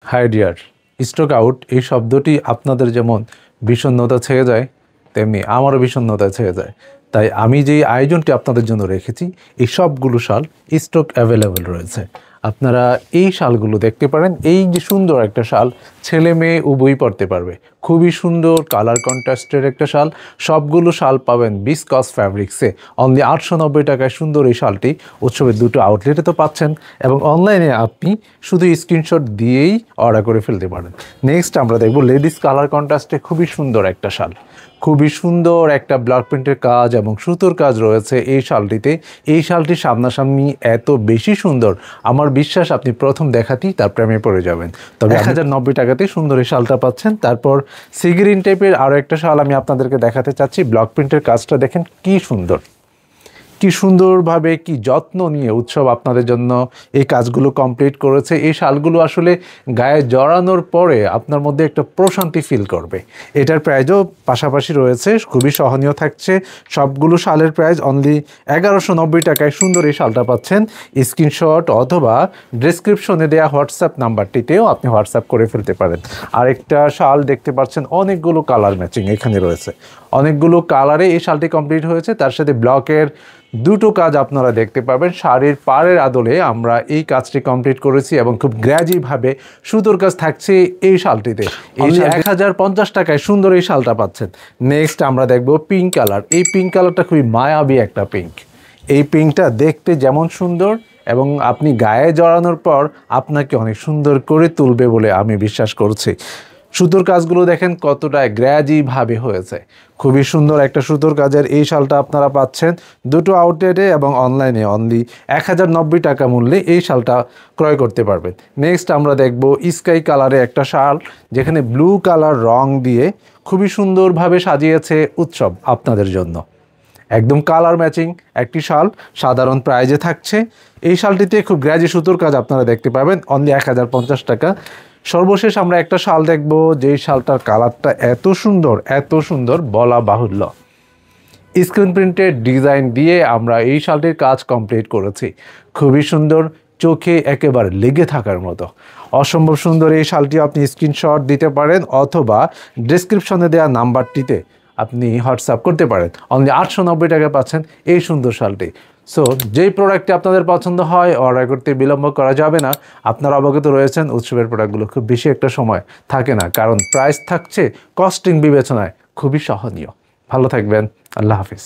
High deer, stock out এই শব্দটি আপনাদের যেমন বিষণ্ণতা ছেয়ে যায়, তেমনি আমারও বিষণ্ণতা ছেয়ে যায়। তাই আমি যেই আয়োজনটি আপনাদের জন্য রেখেছি, এই সবগুলো শাল স্টক অ্যাভেলেবেল রয়েছে। আপনারা এই শালগুলো দেখতে পারেন। এই যে সুন্দর একটা শাল, ছেলে মেয়ে উভয়ই পরতে পারবে। খুবই সুন্দর কালার কন্ট্রাস্টের একটা শাল। সবগুলো শাল পাবেন বিসকস ফ্যাব্রিক্সে। অনলি 890 টাকায় সুন্দর এই শালটি উৎসবের দুটো আউটলেটে তো পাচ্ছেন, এবং অনলাইনে আপনি শুধু স্ক্রিনশট দিয়েই অর্ডার করে ফেলতে পারেন। নেক্সট আমরা দেখব লেডিস কালার কন্ট্রাস্টে খুবই সুন্দর একটা শাল। খুবই সুন্দর একটা ব্লক প্রিন্টের কাজ এবং সুতোর কাজ রয়েছে এই শালটিতে। এই শালটি সামনাসামনি এত বেশি সুন্দর, আমার বিশ্বাস আপনি প্রথম দেখাতেই তার প্রেমে পড়ে যাবেন। তবে 1090 টাকাতে সুন্দর এই শালটা পাচ্ছেন। তারপর সিগ্রিন টাইপের আরও একটা শাল আমি আপনাদেরকে দেখাতে চাচ্ছি। ব্লক প্রিন্টের কাজটা দেখেন কি সুন্দর, কি সুন্দরভাবে কি যত্ন নিয়ে উৎসব আপনাদের জন্য এই কাজগুলো কমপ্লিট করেছে। এই শালগুলো আসলে গায়ে জড়ানোর পরে আপনার মধ্যে একটা প্রশান্তি ফিল করবে। এটার প্রাইজও পাশাপাশি রয়েছে, খুবই সহনীয় থাকছে। সবগুলো শালের প্রাইস অনলি 1190 টাকায় সুন্দর এই শালটা পাচ্ছেন। স্ক্রিনশট অথবা ডেসক্রিপশনে দেওয়া হোয়াটসঅ্যাপ নাম্বারটিতেও আপনি হোয়াটসঅ্যাপ করে ফেলতে পারেন। আরেকটা শাল দেখতে পাচ্ছেন, অনেকগুলো কালার ম্যাচিং এখানে রয়েছে। অনেকগুলো কালারে এই শালটি কমপ্লিট হয়েছে। তার সাথে ব্লকের দুটো কাজ আপনারা দেখতে পাবেন। শাড়ির পাড়ের আদলে আমরা এই কাজটি কমপ্লিট করেছি এবং খুব গ্র্যাজিভাবে সুতোর কাজ থাকছে এই শালটিতে। এই 1050 টাকায় সুন্দর এই শালটা পাচ্ছেন। নেক্সট আমরা দেখব পিঙ্ক কালার। এই পিঙ্ক কালারটা খুবই মায়াবী একটা পিঙ্ক। এই পিঙ্কটা দেখতে যেমন সুন্দর এবং আপনি গায়ে জড়ানোর পর আপনাকে অনেক সুন্দর করে তুলবে বলে আমি বিশ্বাস করছি। সুতোর কাজগুলো দেখেন কতটা গ্র্যাজিভাবে হয়েছে। খুবই সুন্দর একটা সুতোর কাজের এই শালটা আপনারা পাচ্ছেন দুটো আউটলেটে এবং অনলাইনে অনলি 1090 টাকা মূল্যে এই শালটা ক্রয় করতে পারবেন। নেক্সট আমরা দেখব স্কাই কালারে একটা শাল, যেখানে ব্লু কালার রং দিয়ে খুবই সুন্দরভাবে সাজিয়েছে উৎসব আপনাদের জন্য। একদম কালার ম্যাচিং একটি শাল, সাধারণ প্রাইজে থাকছে। এই শালটিতে খুব গ্র্যাজি সুতোর কাজ আপনারা দেখতে পাবেন অনলি 1050 টাকা। সর্বশেষ আমরা একটা শাল দেখব, যেই শালটার কালারটা এত সুন্দর বলা বাহুল্য। স্ক্রিন প্রিন্টের ডিজাইন দিয়ে আমরা এই শালটির কাজ কমপ্লিট করেছি। খুবই সুন্দর, চোখে একেবারে লেগে থাকার মতো অসম্ভব সুন্দর এই শালটি। আপনি স্ক্রিনশট দিতে পারেন অথবা ডেসক্রিপশনে দেওয়া নাম্বারটিতে আপনি হোয়াটসঅ্যাপ করতে পারেন। অনলি 890 টাকা পাচ্ছেন এই সুন্দর শালটি। সো যেই প্রোডাক্টটি আপনাদের পছন্দ হয় অর্ডার করতে বিলম্ব করা যাবে না। আপনারা অবগত রয়েছেন উৎসবের প্রোডাক্টগুলো খুব বেশি একটা সময় থাকে না, কারণ প্রাইস থাকছে কস্টিং বিবেচনায় খুবই সহনীয়। ভালো থাকবেন, আল্লাহ হাফিজ।